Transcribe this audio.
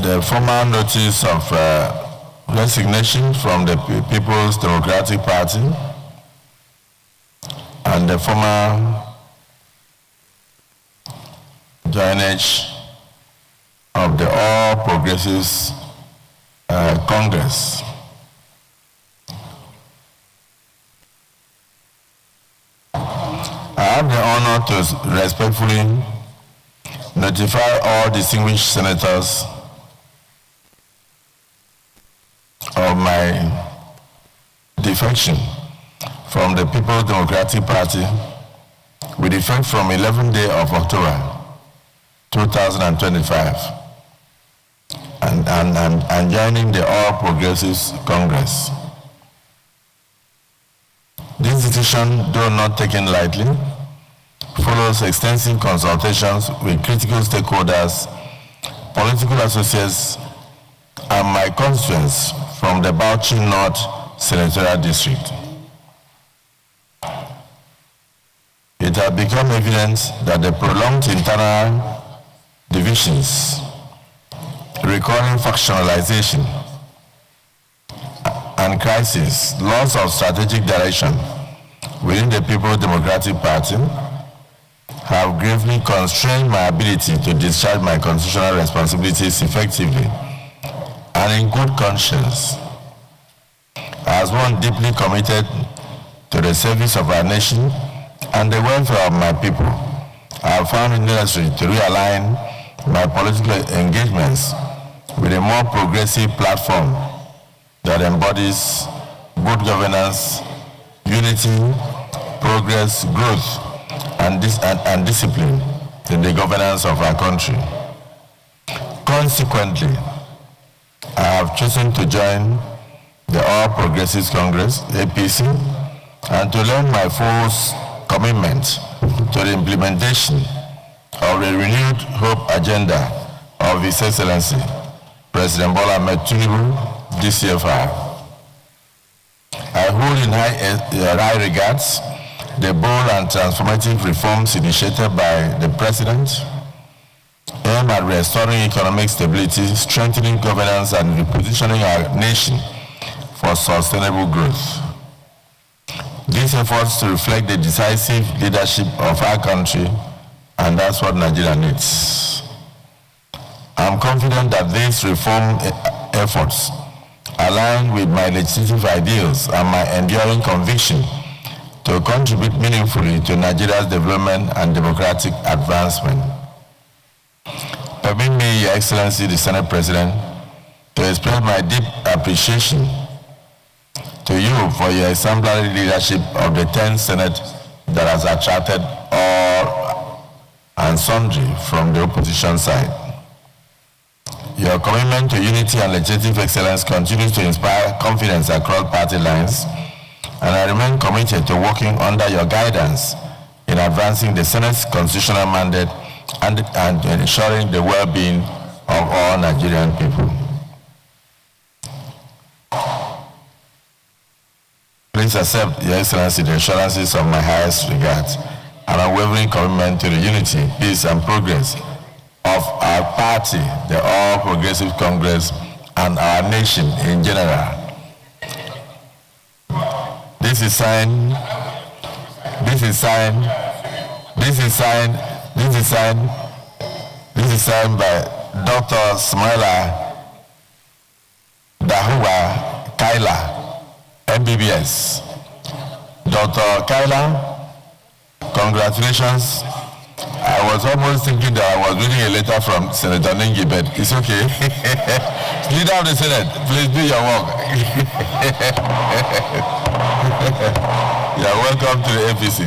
the formal notice of resignation from the People's Democratic Party and the former joinage of the All Progressives Congress. I have the honor to respectfully notify all distinguished senators of my defection from the People's Democratic Party with effect from 11th day of October 2025 and joining the All Progressives Congress. This decision, though not taken lightly, follows extensive consultations with critical stakeholders, political associates, and my constituents from the Bauchi North Senatorial District. It has become evident that the prolonged internal divisions, recurring factionalization, and crisis, loss of strategic direction within the People's Democratic Party have gravely constrained my ability to discharge my constitutional responsibilities effectively and in good conscience. As one deeply committed to the service of our nation and the welfare of my people, I have found it necessary to realign my political engagements with a more progressive platform that embodies good governance, unity, progress, growth, and discipline in the governance of our country. Consequently, I have chosen to join the All Progressives Congress, APC, and to lend my full commitment to the implementation of the renewed hope agenda of His Excellency, President Bola Ahmed Tinubu, DCFR. I hold in high regards the bold and transformative reforms initiated by the President, aimed at restoring economic stability, strengthening governance, and repositioning our nation for sustainable growth. These efforts to reflect the decisive leadership of our country, and that's what Nigeria needs. I'm confident that these reform efforts align with my legislative ideals and my enduring conviction to contribute meaningfully to Nigeria's development and democratic advancement. Permit me, Your Excellency, the Senate President, to express my deep appreciation to you for your exemplary leadership of the 10th Senate that has attracted all and sundry from the opposition side. Your commitment to unity and legislative excellence continues to inspire confidence across party lines, and I remain committed to working under your guidance in advancing the Senate's constitutional mandate and ensuring the well-being of all Nigerian people. Please accept, Your Excellency, the assurances of my highest regard and unwavering commitment to the unity, peace, and progress of our party, the All Progressive Congress, and our nation in general. This is signed by Dr. Samaila Dahuwa Kaila, MBBS. Dr. Kaila, congratulations. I was almost thinking that I was reading a letter from Senator Ningi, but it's okay. Leader of the Senate, please do your work. You're welcome to the APC.